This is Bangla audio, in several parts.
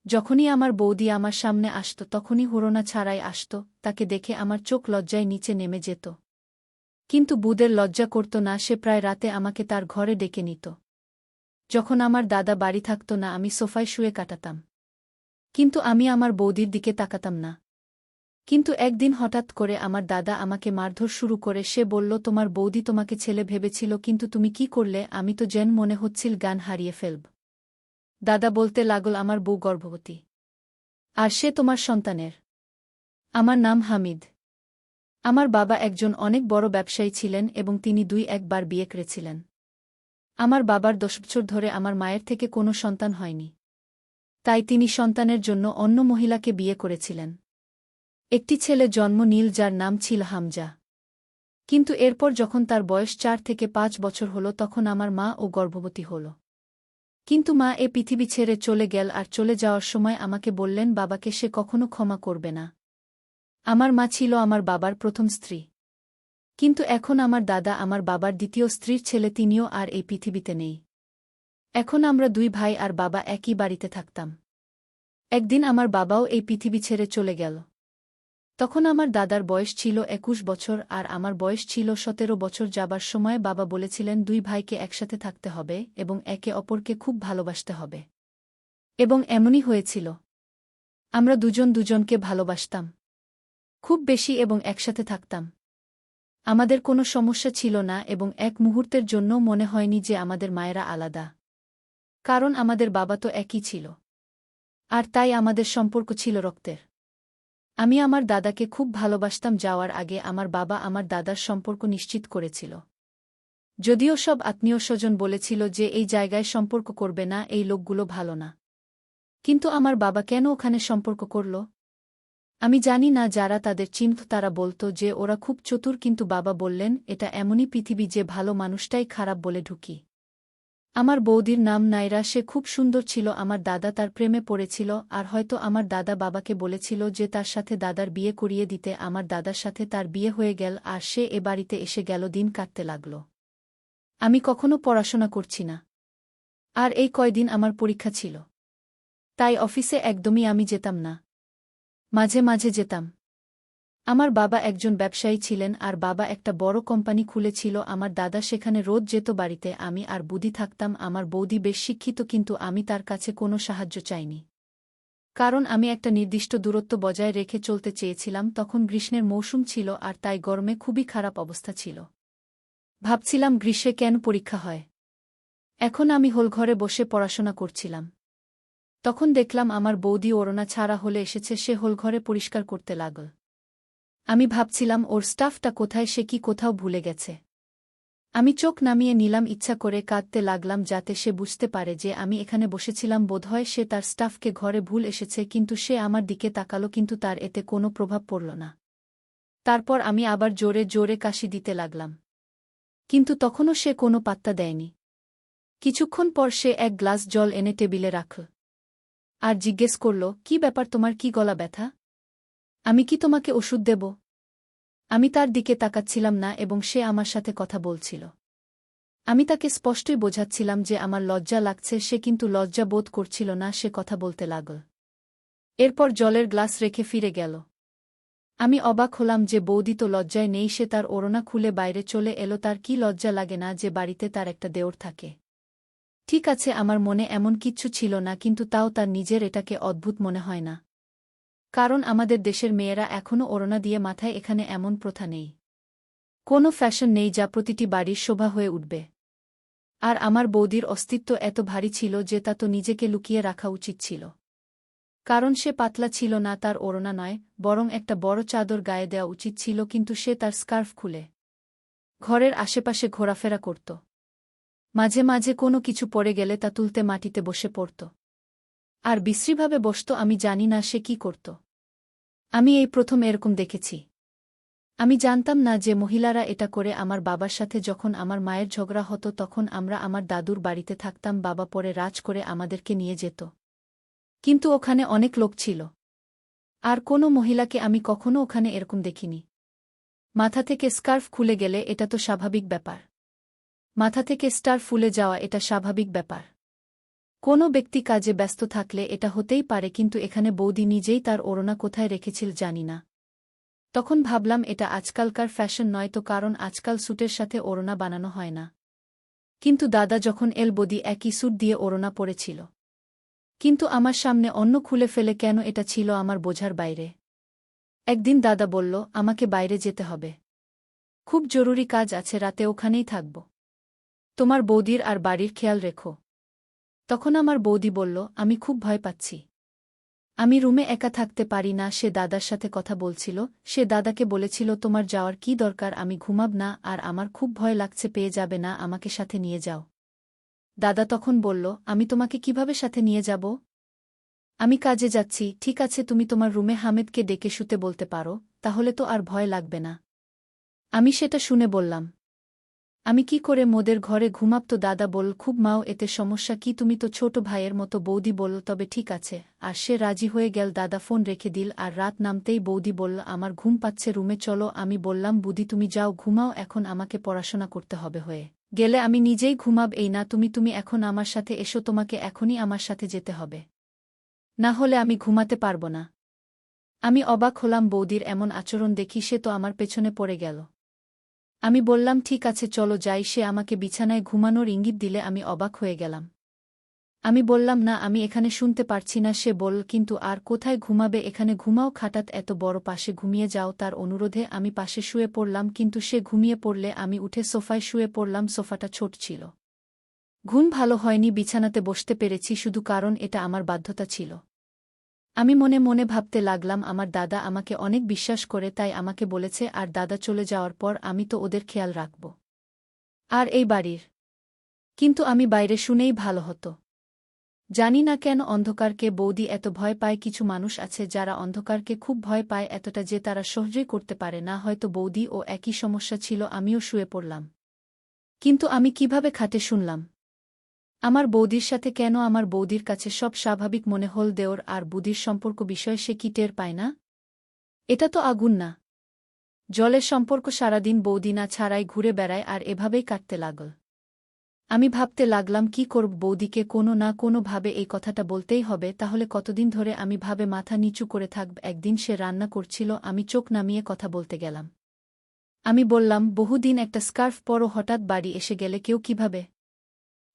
যখনই আমার বৌদি আমার সামনে আসত তখনই হুরোনা ছাড়াই আসত, তাকে দেখে আমার চোখ লজ্জায় নিচে নেমে যেত। কিন্তু বুদের লজ্জা করত না, সে প্রায় রাতে আমাকে তার ঘরে ডেকে নিত। যখন আমার দাদা বাড়ি থাকত না আমি সোফায় শুয়ে কাটাতাম। কিন্তু আমি আমার বৌদির দিকে তাকাতাম না। কিন্তু একদিন হঠাৎ করে আমার দাদা আমাকে মারধর শুরু করে, সে বলল, তোমার বৌদি তোমাকে ছেলে ভেবেছিল, কিন্তু তুমি কি করলে? আমি তো যেন মনে হচ্ছিল জ্ঞান হারিয়ে ফেলব। দাদা বলতে লাগল, আমার বউ গর্ভবতী। আর সে তোমার সন্তানের। আমার নাম হামিদ। আমার বাবা একজন অনেক বড় ব্যবসায়ী ছিলেন এবং তিনি ২-১ বার বিয়ে করেছিলেন। আমার বাবার ১০ বছর ধরে আমার মায়ের থেকে কোনো সন্তান হয়নি। তাই তিনি সন্তানের জন্য অন্য মহিলাকে বিয়ে করেছিলেন। একটি ছেলে জন্ম নিল যার নাম ছিল হামজা। কিন্তু এরপর যখন তার বয়স ৪ থেকে ৫ বছর হল তখন আমার মা ও গর্ভবতী হল। কিন্তু মা এ পৃথিবী ছেড়ে চলে গেল, আর চলে যাওয়ার সময় আমাকে বললেন বাবাকে সে কখনো ক্ষমা করবে না। আমার মা ছিল আমার বাবার প্রথম স্ত্রী। কিন্তু এখন আমার দাদা আমার বাবার দ্বিতীয় স্ত্রীর ছেলে, তিনিও আর এই পৃথিবীতে নেই। এখন আমরা ২ ভাই আর বাবা একই বাড়িতে থাকতাম। একদিন আমার বাবাও এই পৃথিবী ছেড়ে চলে গেল। তখন আমার দাদার বয়স ছিল ২১ বছর আর আমার বয়স ছিল ১৭ বছর। যাবার সময় বাবা বলেছিলেন ২ ভাইকে একসাথে থাকতে হবে এবং একে অপরকে খুব ভালোবাসতে হবে। এবং এমনই হয়েছিল। আমরা দুজন দুজনকে ভালোবাসতাম খুব বেশি এবং একসাথে থাকতাম। আমাদের কোনো সমস্যা ছিল না এবং এক মুহূর্তের জন্যও মনে হয়নি যে আমাদের মায়েরা আলাদা। কারণ আমাদের বাবা তো একই ছিল। আর তাই আমাদের সম্পর্ক ছিল রক্তের। আমি আমার দাদাকে খুব ভালোবাসতাম। যাওয়ার আগে আমার বাবা আমার দাদার সম্পর্ক নিশ্চিত করেছিল। যদিও সব আত্মীয়স্বজন বলেছিল যে এই জায়গায় সম্পর্ক করবে না, এই লোকগুলো ভালো না। কিন্তু আমার বাবা কেন ওখানে সম্পর্ক করল? আমি জানি না। যারা তাদের চিনত তারা বলতো যে ওরা খুব চতুর, কিন্তু বাবা বললেন এটা এমনই পৃথিবী যে ভালো মানুষটাই খারাপ বলে ঢুকি। আমার বৌদির নাম নাইরা, সে খুব সুন্দর ছিল। আমার দাদা তার প্রেমে পড়েছিল আর হয়তো আমার দাদা বাবাকে বলেছিল যে তার সাথে দাদার বিয়ে করিয়ে দিতে। আমার দাদার সাথে তার বিয়ে হয়ে গেল আর সে এ বাড়িতে এসে গেল, দিন কাটতে লাগল। আমি কখনো পড়াশোনা করছি না। আর এই কয়দিন আমার পরীক্ষা ছিল। তাই অফিসে একদমই আমি যেতাম না। মাঝে মাঝে যেতাম। আমার বাবা একজন ব্যবসায়ী ছিলেন আর বাবা একটা বড় কোম্পানি খুলেছিল। আমার দাদা সেখানে রোজ যেত। বাড়িতে আমি আর বুদি থাকতাম। আমার বৌদি বেশ শিক্ষিত, কিন্তু আমি তার কাছে কোনো সাহায্য চাইনি। কারণ আমি একটা নির্দিষ্ট দূরত্ব বজায় রেখে চলতে চেয়েছিলাম। তখন গ্রীষ্মের মৌসুম ছিল আর তাই গরমে খুবই খারাপ অবস্থা ছিল। ভাবছিলাম গ্রীষ্মে কেন পরীক্ষা হয়। এখন আমি হোলঘরে বসে পড়াশোনা করছিলাম। তখন দেখলাম আমার বৌদি ওড়না ছাড়া হলে এসেছে। সে হোলঘরে পরিষ্কার করতে লাগল। আমি ভাবছিলাম ওর স্টাফটা কোথায়, সে কি কোথাও ভুলে গেছে। আমি চোখ নামিয়ে নিলাম, ইচ্ছা করে কাঁদতে লাগলাম যাতে সে বুঝতে পারে যে আমি এখানে বসেছিলাম। বোধহয় সে তার স্টাফকে ঘরে ভুল এসেছে। কিন্তু সে আমার দিকে তাকালো, কিন্তু তার এতে কোনো প্রভাব পড়ল না। তারপর আমি আবার জোরে জোরে কাশি দিতে লাগলাম। কিন্তু তখনও সে কোনো পাত্তা দেয়নি। কিছুক্ষণ পর সে এক গ্লাস জল এনে টেবিলে রাখল আর জিজ্ঞেস করল, কি ব্যাপার, তোমার কি গলা ব্যথা? আমি কি তোমাকে ওষুধ দেব? আমি তার দিকে তাকাচ্ছিলাম না এবং সে আমার সাথে কথা বলছিল। আমি তাকে স্পষ্টই বোঝাচ্ছিলাম যে আমার লজ্জা লাগছে, সে কিন্তু লজ্জা বোধ করছিল না। সে কথা বলতে লাগল। এরপর জলের গ্লাস রেখে ফিরে গেল। আমি অবাক হলাম যে বৌদি তো লজ্জায় নেই। সে তার ওড়না খুলে বাইরে চলে এলো। তার কি লজ্জা লাগে না যে বাড়িতে তার একটা দেওর থাকে? ঠিক আছে, আমার মনে এমন কিচ্ছু ছিল না, কিন্তু তাও তার নিজের এটাকে অদ্ভুত মনে হয় না? কারণ আমাদের দেশের মেয়েরা এখনও ওড়না দিয়ে মাথায়, এখানে এমন প্রথা নেই। কোনো ফ্যাশন নেই যা প্রতিটি বাড়ির শোভা হয়ে উঠবে। আর আমার বৌদির অস্তিত্ব এত ভারী ছিল যে তা তো নিজেকে লুকিয়ে রাখা উচিত ছিল। কারণ সে পাতলা ছিল না, তার ওড়না নয়, বরং একটা বড় চাদর গায়ে দেওয়া উচিত ছিল। কিন্তু সে তার স্কার্ফ খুলে ঘরের আশেপাশে ঘোরাফেরা করত। মাঝে মাঝে কোনো কিছু পড়ে গেলে তা তুলতে মাটিতে বসে পড়ত আর বিশ্রীভাবে বসত। আমি জানি না সে কি করত। আমি এই প্রথম এরকম দেখেছি। আমি জানতাম না যে মহিলারা এটা করে। আমার বাবার সাথে যখন আমার মায়ের ঝগড়া হতো তখন আমরা আমার দাদুর বাড়িতে থাকতাম। বাবা পরে রাজ করে আমাদেরকে নিয়ে যেত। কিন্তু ওখানে অনেক লোক ছিল আর কোনো মহিলাকে আমি কখনো ওখানে এরকম দেখিনি। মাথা থেকে স্কার্ফ খুলে গেলে এটা তো স্বাভাবিক ব্যাপার। মাথা থেকে স্টার ফুলে যাওয়া এটা স্বাভাবিক ব্যাপার। কোনো ব্যক্তি কাজে ব্যস্ত থাকলে এটা হতেই পারে, কিন্তু এখানে বৌদি নিজেই তার ওড়না কোথায় রেখেছিল জানি না। তখন ভাবলাম এটা আজকালকার ফ্যাশন নয় তো, কারণ আজকাল স্যুটের সাথে ওড়না বানানো হয় না। কিন্তু দাদা যখন বৌদি একই স্যুট দিয়ে ওড়না পরেছিল। কিন্তু আমার সামনে অন্য খুলে ফেলে কেন, এটা ছিল আমার বোঝার বাইরে। একদিন দাদা বলল, আমাকে বাইরে যেতে হবে, খুব জরুরি কাজ আছে, রাতে ওখানেই থাকব। তোমার বৌদির আর বাড়ির খেয়াল রেখো। তখন আমার বৌদি বলল, আমি খুব ভয় পাচ্ছি, আমি রুমে একা থাকতে পারি না। সে দাদার সাথে কথা বলছিল, সে দাদাকে বলেছিল তোমার যাওয়ার কি দরকার, আমি ঘুমাব না, আর আমার খুব ভয় লাগছে, পেয়ে যাবে না, আমাকে সাথে নিয়ে যাও। দাদা তখন বলল, আমি তোমাকে কিভাবে সাথে নিয়ে যাব? আমি কাজে যাচ্ছি। ঠিক আছে, তুমি তোমার রুমে হামেদকে ডেকে শুতে বলতে পারো, তাহলে তো আর ভয় লাগবে না। আমি সেটা শুনে বললাম, আমি কি করে মোদের ঘরে ঘুমাব? তো দাদা বলল, খুব মাও, এতে সমস্যা কি, তুমি তো ছোট ভাইয়ের মতো। বৌদি বলল, তবে ঠিক আছে, আর সে রাজি হয়ে গেল। দাদা ফোন রেখে দিল, আর রাত নামতেই বৌদি বলল, আমার ঘুম পাচ্ছে, রুমে চলো। আমি বললাম, বুদি তুমি যাও ঘুমাও, এখন আমাকে পড়াশোনা করতে হবে, হয়ে গেলে আমি নিজেই ঘুমাব। এই না, তুমি এখন আমার সাথে এসো, তোমাকে এখনই আমার সাথে যেতে হবে, না হলে আমি ঘুমাতে পারব না। আমি অবাক হলাম, বৌদির এমন আচরণ দেখি, সে তো আমার পেছনে পড়ে গেল। আমি বললাম, ঠিক আছে চলো যাই। সে আমাকে বিছানায় ঘুমানোর ইঙ্গিত দিলে আমি অবাক হয়ে গেলাম। আমি বললাম, না, আমি এখানে শুনতে পারছি না। সে বলল, কিন্তু আর কোথায় ঘুমাবে, এখানে ঘুমাও, খাটাত এত বড়, পাশে ঘুমিয়ে যাও। তার অনুরোধে আমি পাশে শুয়ে পড়লাম, কিন্তু সে ঘুমিয়ে পড়লে আমি উঠে সোফায় শুয়ে পড়লাম। সোফাটা ছোট ছিল। ঘুম ভালো হয়নি, বিছানাতে বসতে পেরেছি শুধু কারণ এটা আমার বাধ্যতা ছিল। আমি মনে মনে ভাবতে লাগলাম, আমার দাদা আমাকে অনেক বিশ্বাস করে, তাই আমাকে বলেছে, আর দাদা চলে যাওয়ার পর আমি তো ওদের খেয়াল রাখব, আর এই বাড়ির। কিন্তু আমি বাইরে শুনেই ভালো হতো। জানি না কেন অন্ধকারকে বৌদি এত ভয় পায়। কিছু মানুষ আছে যারা অন্ধকারকে খুব ভয় পায়, এতটা যে তারা সহ্যই করতে পারে না। হয়তো বৌদি ও একই সমস্যা ছিল। আমিও শুয়ে পড়লাম, কিন্তু আমি কিভাবে খাটে শুনলাম আমার বৌদির সাথে কেন? আমার বৌদির কাছে সব স্বাভাবিক মনে হল। দেওর আর বুদির সম্পর্ক বিষয়ে সে কি টের পায় না? এটা তো আগুন না জলের সম্পর্ক। সারাদিন বৌদি না ছাড়াই ঘুরে বেড়ায়, আর এভাবেই কাটতে লাগল। আমি ভাবতে লাগলাম, কি করব, বৌদিকে কোনো না কোনো ভাবে এই কথাটা বলতেই হবে, তাহলে কতদিন ধরে আমি ভাবে মাথা নিচু করে থাকব। একদিন সে রান্না করছিল, আমি চোখ নামিয়ে কথা বলতে গেলাম। আমি বললাম, বহুদিন একটা স্কার্ফ পরো, হঠাৎ বাড়ি এসে গেলে কেউ কিভাবে?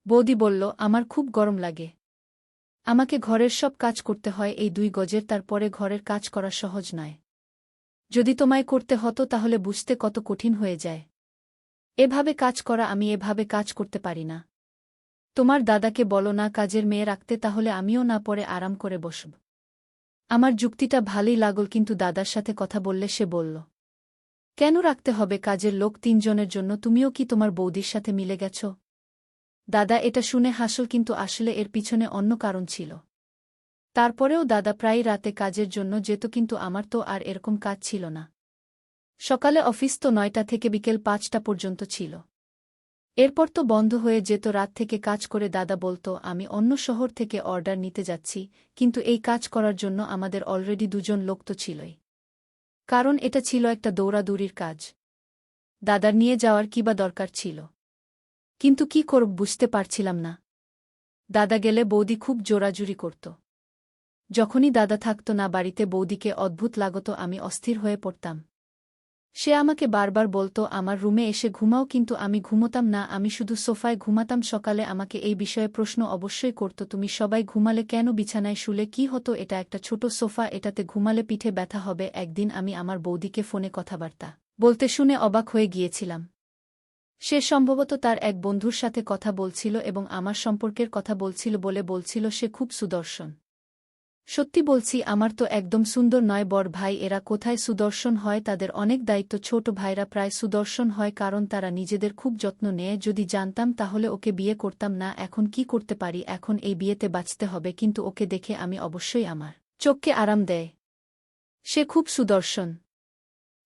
বৌদি বলল, আমার খুব গরম লাগে, আমাকে ঘরের সব কাজ করতে হয়, এই 2 গজের, তারপরে ঘরের কাজ করা সহজ নয়। যদি তোমায় করতে হতো তাহলে বুঝতে কত কঠিন হয়ে যায়। এভাবে কাজ করা, আমি এভাবে কাজ করতে পারি না। তোমার দাদাকে বলো না কাজের মেয়ে রাখতে, তাহলে আমিও না পরে আরাম করে বসব। আমার যুক্তিটা ভালোই লাগল, কিন্তু দাদার সাথে কথা বললে সে বলল, কেন রাখতে হবে কাজের লোক 3 জনের জন্য? তুমিও কি তোমার বৌদির সাথে মিলে গেছ? দাদা এটা শুনে হাসল, কিন্তু আসলে এর পিছনে অন্য কারণ ছিল। তারপরেও দাদা প্রায় রাতে কাজের জন্য যেত, কিন্তু আমার তো আর এরকম কাজ ছিল না। সকালে অফিস তো 9টা থেকে বিকেল 5টা পর্যন্ত ছিল। এরপর তো বন্ধ হয়ে যেত। রাত থেকে কাজ করে দাদা বলতো, আমি অন্য শহর থেকে অর্ডার নিতে যাচ্ছি, কিন্তু এই কাজ করার জন্য আমাদের অলরেডি 2 জন লোক তো ছিলই, কারণ এটা ছিল একটা দৌড়াদৌড়ির কাজ। দাদার নিয়ে যাওয়ার কিবা দরকার ছিল, কিন্তু কি করব বুঝতে পারছিলাম না। দাদা গেলে বৌদি খুব জোরাজুরি করত। যখনই দাদা থাকত না বাড়িতে, বৌদিকে অদ্ভুত লাগত, আমি অস্থির হয়ে পড়তাম। সে আমাকে বারবার বলতো, আমার রুমে এসে ঘুমাও, কিন্তু আমি ঘুমোতাম না, আমি শুধু সোফায় ঘুমাতাম। সকালে আমাকে এই বিষয়ে প্রশ্ন অবশ্যই করত, তুমি সবাই ঘুমালে কেন? বিছানায় শুলে কি হতো? এটা একটা ছোট সোফা, এটাতে ঘুমালে পিঠে ব্যথা হবে। একদিন আমি আমার বৌদিকে ফোনে কথাবার্তা বলতে শুনে অবাক হয়ে গিয়েছিলাম। সে সম্ভবত তার এক বন্ধুর সাথে কথা বলছিল এবং আমার সম্পর্কের কথা বলছিল বলে বলছিল সে খুব সুদর্শন। সত্যি বলছি, আমার তো একদম সুন্দর নয়। বড় ভাই এরা কোথায় সুদর্শন হয়? তাদের অনেক দায়িত্ব। ছোট ভাইরা প্রায় সুদর্শন হয়, কারণ তারা নিজেদের খুব যত্ন নেয়। যদি জানতাম তাহলে ওকে বিয়ে করতাম না। এখন কি করতে পারি? এখন এই বিয়েতে বাঁচতে হবে, কিন্তু ওকে দেখে আমি অবশ্যই আমার চোখকে আরাম দেয়। সে খুব সুদর্শন।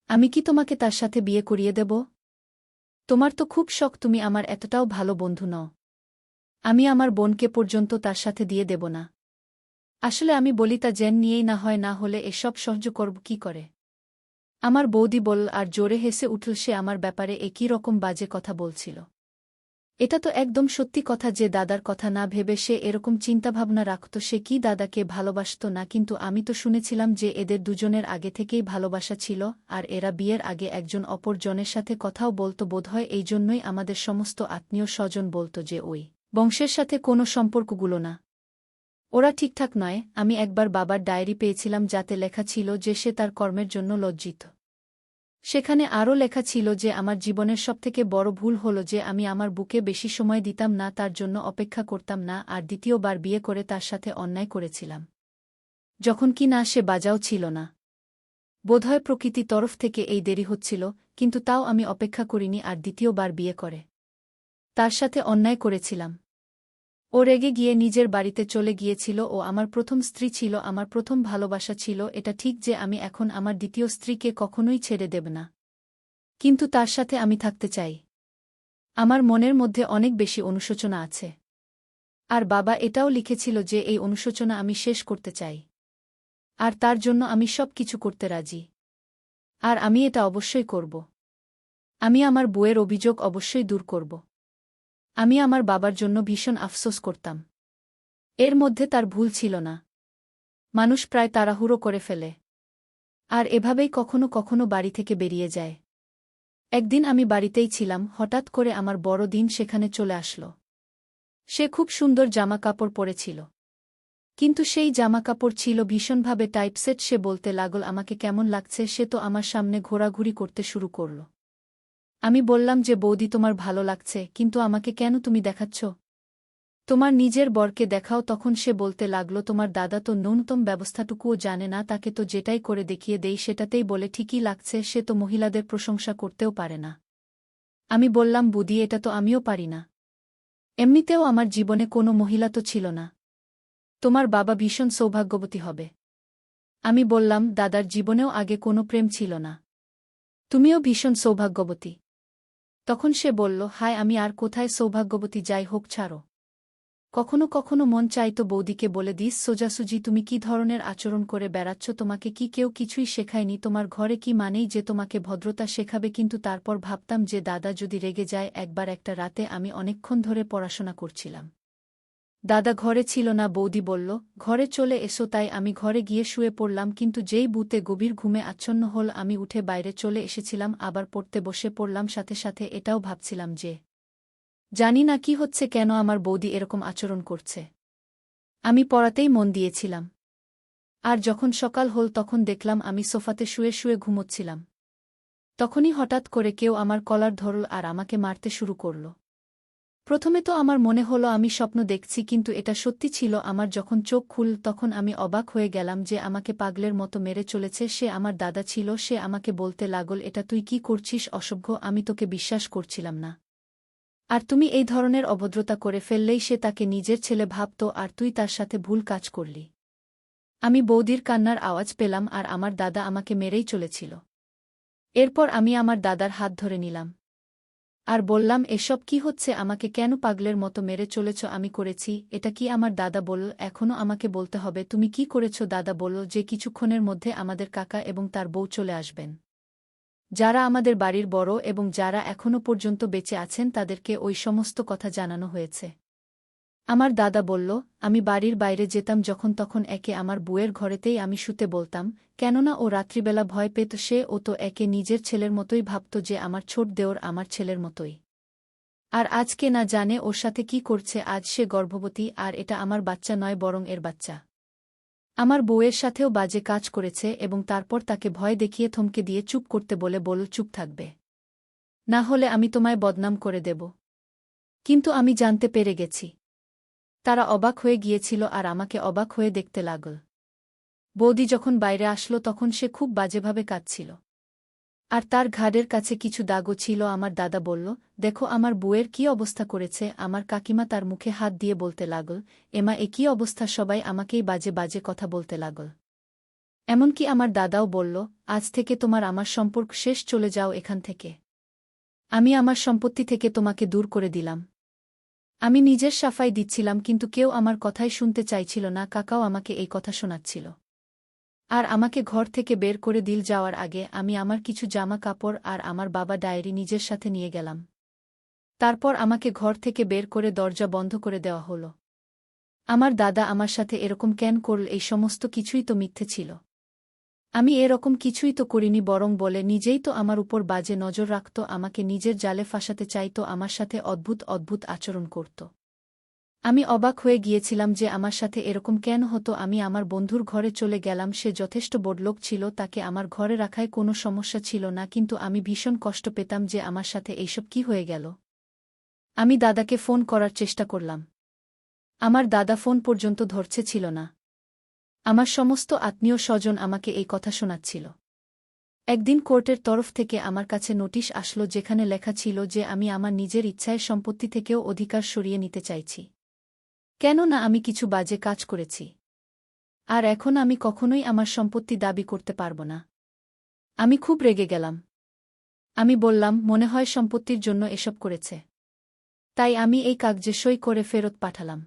আমি কি তোমাকে তার সাথে বিয়ে করিয়ে দেব? তোমার তো খুব শখ, তুমি আমার এতটাও ভালো বন্ধু নও। আমি আমার বোনকে পর্যন্ত তার সাথে দিয়ে দেব না। আসলে আমি বলি তা জেন নিয়েই না হয়, না হলে এসব সহ্য করব কি করে? আমার বৌদি বলল, আর জোরে হেসে উঠল। সে আমার ব্যাপারে একই রকম বাজে কথা বলছিল। এটা তো একদম সত্যি কথা যে দাদার কথা না ভেবে সে এরকম চিন্তাভাবনা রাখত। সে কি দাদাকে ভালোবাসত না? কিন্তু আমি তো শুনেছিলাম যে এদের দুজনের আগে থেকেই ভালোবাসা ছিল, আর এরা বিয়ের আগে একজন অপর জনের সাথে কথাও বলত। বোধহয় এই জন্যই আমাদের সমস্ত আত্মীয় স্বজন বলত যে ওই বংশের সাথে কোনো সম্পর্কগুলো না, ওরা ঠিকঠাক নয়। আমি একবার বাবার ডায়েরি পেয়েছিলাম যাতে লেখা ছিল যে সে তার কর্মের জন্য লজ্জিত। সেখানে আরও লেখা ছিল যে আমার জীবনের সবথেকে বড় ভুল হল যে আমি আমার বুকে বেশি সময় দিতাম না, তার জন্য অপেক্ষা করতাম না, আর দ্বিতীয়বার বিয়ে করে তার সাথে অন্যায় করেছিলাম, যখন কি না সে বাজাও ছিল না। বোধহয় প্রকৃতি তরফ থেকে এই দেরি হচ্ছিল, কিন্তু তাও আমি অপেক্ষা করিনি আর দ্বিতীয়বার বিয়ে করে তার সাথে অন্যায় করেছিলাম। ও রেগে গিয়ে নিজের বাড়িতে চলে গিয়েছিল। ও আমার প্রথম স্ত্রী ছিল, আমার প্রথম ভালোবাসা ছিল। এটা ঠিক যে আমি এখন আমার দ্বিতীয় স্ত্রীকে কখনোই ছেড়ে দেব না, কিন্তু তার সাথে আমি থাকতে চাই। আমার মনের মধ্যে অনেক বেশি অনুশোচনা আছে। আর বাবা এটাও লিখেছিল যে এই অনুশোচনা আমি শেষ করতে চাই, আর তার জন্য আমি সব কিছু করতে রাজি। আর আমি এটা অবশ্যই করব। আমি আমার বউয়ের অভিযোগ অবশ্যই দূর করব। আমি আমার বাবার জন্য ভীষণ আফসোস করতাম। এর মধ্যে তার ভুল ছিল না। মানুষ প্রায় তাড়াহুড়ো করে ফেলে, আর এভাবেই কখনো কখনো বাড়ি থেকে বেরিয়ে যায়। একদিন আমি বাড়িতেই ছিলাম, হঠাৎ করে আমার বড় দিন সেখানে চলে আসলো। সে খুব সুন্দর জামাকাপড় পরেছিল, কিন্তু সেই জামাকাপড় ছিল ভীষণভাবে টাইপসেট। সে বলতে লাগল আমাকে কেমন লাগছে। সে তো আমার সামনে ঘোরাঘুরি করতে শুরু করল। আমি বললাম যে বৌদি তোমার ভালো লাগছে, কিন্তু আমাকে কেন তুমি দেখাচ্ছ? তোমার নিজের বরকে দেখাও। তখন সে বলতে লাগল তোমার দাদা তো ন্যূনতম ব্যবস্থাটুকুও জানে না, তাকে তো যেটাই করে দেখিয়ে দেই সেটাতেই বলে ঠিকই লাগছে, সে তো মহিলাদের প্রশংসা করতেও পারে না। আমি বললাম বুদি এটা তো আমিও পারি না, এমনিতেও আমার জীবনে কোনো মহিলা তো ছিল না, তোমার বাবা ভীষণ সৌভাগ্যবতী হবে। আমি বললাম দাদার জীবনেও আগে কোনো প্রেম ছিল না, তুমিও ভীষণ সৌভাগ্যবতী। তখন সে বলল হায় আমি আর কোথায় সৌভাগ্যবতী, যাই হোক ছাড়ো। কখনো কখনো মন চাইতো বৌদিকে বলে দিস সোজাসুজি তুমি কি ধরনের আচরণ করে বেড়াচ্ছ, তোমাকে কি কেউ কিছুই শেখায়নি? তোমার ঘরে কি মানেই যে তোমাকে ভদ্রতা শেখাবে? কিন্তু তারপর ভাবতাম যে দাদা যদি রেগে যায়। একবার একটা রাতে আমি অনেকক্ষণ ধরে পড়াশোনা করছিলাম, দাদা ঘরে ছিল না। বৌদি বলল ঘরে চলে এসো, তাই আমি ঘরে গিয়ে শুয়ে পড়লাম। কিন্তু যেই বুতে গভীর ঘুমে আচ্ছন্ন হল, আমি উঠে বাইরে চলে এসেছিলাম, আবার পড়তে বসে পড়লাম। সাথে সাথে এটাও ভাবছিলাম যে জানি না কি হচ্ছে, কেন আমার বৌদি এরকম আচরণ করছে। আমি পড়াতেই মন দিয়েছিলাম। আর যখন সকাল হল তখন দেখলাম আমি সোফাতে শুয়ে শুয়ে ঘুমোচ্ছিলাম। তখনই হঠাৎ করে কেউ আমার কলার ধরল আর আমাকে মারতে শুরু করল। প্রথমে তো আমার মনে হলো আমি স্বপ্ন দেখছি, কিন্তু এটা সত্যি ছিল। আমার যখন চোখ খুলল তখন আমি অবাক হয়ে গেলাম যে আমাকে পাগলের মতো মেরে চলেছে। সে আমার দাদা ছিল। সে আমাকে বলতে লাগল এটা তুই কি করছিস অসভ্য, আমি তোকে বিশ্বাস করছিলাম না। আর তুমি এই ধরনের অভদ্রতা করে ফেললেই সে তাকে নিজের ছেলে ভাবত, আর তুই তার সাথে ভুল কাজ করলি। আমি বৌদির কান্নার আওয়াজ পেলাম, আর আমার দাদা আমাকে মেরেই চলেছিল। এরপর আমি আমার দাদার হাত ধরে নিলাম আর বললাম এসব কি হচ্ছে, আমাকে কেন পাগলের মতো মেরে চলেছ? আমি করেছি এটা কি? আমার দাদা বলল এখনও আমাকে বলতে হবে তুমি কি করেছ? দাদা বলল যে কিছুক্ষণের মধ্যে আমাদের কাকা এবং তার বউ চলে আসবেন, যারা আমাদের বাড়ির বড় এবং যারা এখনও পর্যন্ত বেঁচে আছেন তাদেরকে ওই সমস্ত কথা জানানো হয়েছে। আমার দাদা বলল আমি বাড়ির বাইরে যেতাম যখন তখন একে আমার বউয়ের ঘরেতেই আমি শুতে বলতাম, কেননা ও রাত্রিবেলা ভয় পেত। ও তো একে নিজের ছেলের মতোই ভাবত, যে আমার ছোট দেওর আমার ছেলের মতোই। আর আজকে না জানে ওর সাথে কি করছে। আজ সে গর্ভবতী, আর এটা আমার বাচ্চা নয় বরং এর বাচ্চা। আমার বউয়ের সাথেও বাজে কাজ করেছে এবং তারপর তাকে ভয় দেখিয়ে থমকে দিয়ে চুপ করতে বলে বলল চুপ থাকবে, না হলে আমি তোমায় বদনাম করে দেব। কিন্তু আমি জানতে পেরে গেছি। তারা অবাক হয়ে গিয়েছিল আর আমাকে অবাক হয়ে দেখতে লাগল। বৌদি যখন বাইরে আসলো তখন সে খুব বাজেভাবে কাঁদছিল, আর তার ঘাড়ের কাছে কিছু দাগও ছিল। আমার দাদা বলল দেখো আমার বউয়ের কী অবস্থা করেছে। আমার কাকিমা তার মুখে হাত দিয়ে বলতে লাগল এমা এ কী অবস্থা, সবাই আমাকেই বাজে বাজে কথা বলতে লাগল। এমনকি আমার দাদাও বলল আজ থেকে তোমার আমার সম্পর্ক শেষ, চলে যাও এখান থেকে। আমি আমার সম্পত্তি থেকে তোমাকে দূর করে দিলাম। আমি নিজের সাফাই দিচ্ছিলাম, কিন্তু কেউ আমার কথাই শুনতে চাইছিল না। কাকাও আমাকে এই কথা শোনাচ্ছিল। আর আমাকে ঘর থেকে বের করে দিল যাওয়ার আগে আমি আমার কিছু জামা কাপড় আর আমার বাবা ডায়েরি নিজের সাথে নিয়ে গেলাম। তারপর আমাকে ঘর থেকে বের করে দরজা বন্ধ করে দেওয়া হলো। আমার দাদা আমার সাথে এরকম কেন করল, এই সমস্ত কিছুই তো মিথ্যে ছিল। আমি এরকম কিছুই তো করিনি, বরং বলে নিজেই তো আমার উপর বাজে নজর রাখত, আমাকে নিজের জালে ফাঁসাতে চাইত, আমার সাথে অদ্ভুত অদ্ভুত আচরণ করত। আমি অবাক হয়ে গিয়েছিলাম যে আমার সাথে এরকম কেন হতো। আমি আমার বন্ধুর ঘরে চলে গেলাম, সে যথেষ্ট বড়লোক ছিল, তাকে আমার ঘরে রাখায় কোনো সমস্যা ছিল না, কিন্তু আমি ভীষণ কষ্ট পেতাম যে আমার সাথে এইসব কি হয়ে গেল। আমি দাদাকে ফোন করার চেষ্টা করলাম। আমার দাদা ফোন পর্যন্ত ধরছে ছিল না। আমার সমস্ত আত্মীয় স্বজন আমাকে এই কথা শোনাচ্ছিল। একদিন কোর্টের তরফ থেকে আমার কাছে নোটিশ আসলো, যেখানে লেখা ছিল যে আমি আমার নিজের ইচ্ছায় সম্পত্তি থেকেও অধিকার সরিয়ে নিতে চাইছি, কেননা আমি কিছু বাজে কাজ করেছি। আর এখন আমি কখনোই আমার সম্পত্তি দাবি করতে পারব না। আমি খুব রেগে গেলাম। আমি বললাম, মনে হয় সম্পত্তির জন্য এসব করেছে, তাই আমি এই কাগজে সই করে ফেরত পাঠালাম।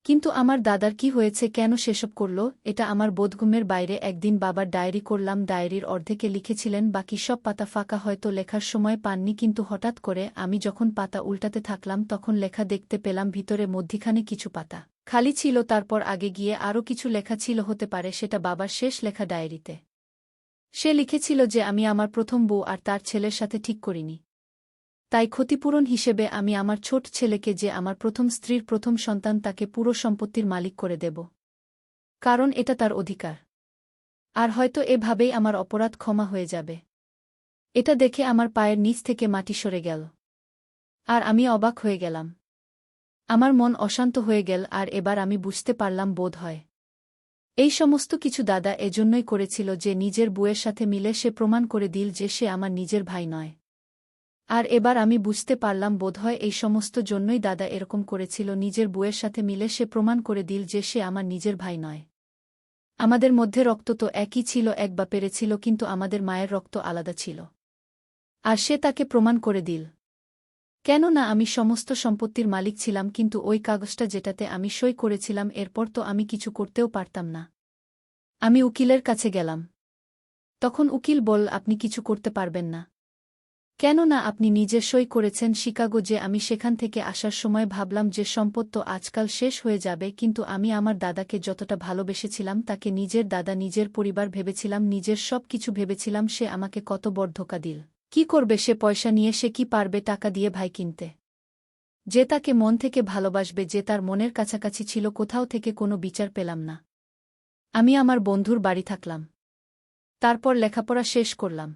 কিন্তু আমার দাদার কি হয়েছে, কেন সেসব করল, এটা আমার বোধগম্যের বাইরে। একদিন বাবার ডায়েরি করলাম, ডায়েরির অর্ধেকে লিখেছিলেন, বাকি সব পাতা ফাঁকা, হয়তো লেখার সময় পাননি, কিন্তু হঠাৎ করে আমি যখন পাতা উল্টাতে থাকলাম তখন লেখা দেখতে পেলাম, ভিতরে মধ্যিখানে কিছু পাতা খালি ছিল, তারপর আগে গিয়ে আরও কিছু লেখা ছিল, হতে পারে সেটা বাবার শেষ লেখা ডায়েরিতে। সে লিখেছিল যে আমি আমার প্রথম বউ আর তার ছেলের সাথে ঠিক করিনি, তাই ক্ষতিপূরণ হিসেবে আমি আমার ছোট ছেলেকে, যে আমার প্রথম স্ত্রীর প্রথম সন্তান, তাকে পুরো সম্পত্তির মালিক করে দেব, কারণ এটা তার অধিকার। আর হয়তো এভাবেই আমার অপরাধ ক্ষমা হয়ে যাবে। এটা দেখে আমার পায়ের নিচ থেকে মাটি সরে গেল, আর আমি অবাক হয়ে গেলাম। আমার মন অশান্ত হয়ে গেল, আর এবার আমি বুঝতে পারলাম, বোধ হয় এই সমস্ত কিছু দাদা এজন্যই করেছিল যে নিজের বউয়ের সাথে মিলে সে প্রমাণ করে দিল যে সে আমার নিজের ভাই নয়। আর এবার আমি বুঝতে পারলাম, বোধহয় এই সমস্ত জন্যই দাদা এরকম করেছিল, নিজের বউয়ের সাথে মিলে সে প্রমাণ করে দিল যে সে আমার নিজের ভাই নয়। আমাদের মধ্যে রক্ত তো একই ছিল, এক বাপের ছিল, কিন্তু আমাদের মায়ের রক্ত আলাদা ছিল, আর সে তাকে প্রমাণ করে দিল। কেননা আমি সমস্ত সম্পত্তির মালিক ছিলাম, কিন্তু ওই কাগজটা যেটাতে আমি সই করেছিলাম, এরপর তো আমি কিছু করতেও পারতাম না। আমি উকিলের কাছে গেলাম। তখন উকিল বলল, আপনি কিছু করতে পারবেন না, কেননা আপনি নিজে সই করেছেন শিকাগো। যে আমি সেখান থেকে আসার সময় ভাবলাম যে সম্পদ তো আজকাল শেষ হয়ে যাবে, কিন্তু আমি আমার দাদাকে যতটা ভালোবেসেছিলাম, তাকে নিজের দাদা, নিজের পরিবার ভেবেছিলাম, নিজের সব কিছু ভেবেছিলাম, সে আমাকে কত বড় ধোঁকা দিল। কি করবে সে পয়সা নিয়ে? সে কি পারবে টাকা দিয়ে ভাই কিনতে? যে তাকে মন থেকে ভালোবাসবে, যে তার মনের কাছাকাছি ছিল, কোথাও থেকে কোনো বিচার পেলাম না। আমি আমার বন্ধুর বাড়ি থাকলাম, তারপর লেখাপড়া শেষ করলাম,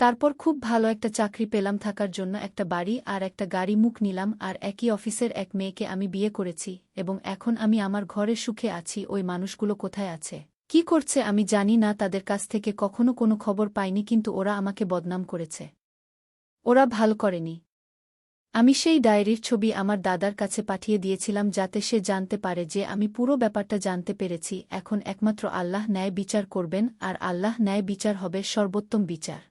তারপর খুব ভালো একটা চাকরি পেলাম, থাকার জন্য একটা বাড়ি আর একটা গাড়ি মুখ নিলাম, আর একই অফিসের এক মেয়েকে আমি বিয়ে করেছি, এবং এখন আমি আমার ঘরে সুখে আছি। ওই মানুষগুলো কোথায় আছে, কি করছে আমি জানি না, তাদের কাছ থেকে কখনো কোনো খবর পাইনি, কিন্তু ওরা আমাকে বদনাম করেছে। ওরা ভাল করেনি। আমি সেই ডায়েরির ছবি আমার দাদার কাছে পাঠিয়ে দিয়েছিলাম, যাতে সে জানতে পারে যে আমি পুরো ব্যাপারটা জানতে পেরেছি। এখন একমাত্র আল্লাহ ন্যায় বিচার করবেন, আর আল্লাহ ন্যায় বিচার হবে সর্বোত্তম বিচার।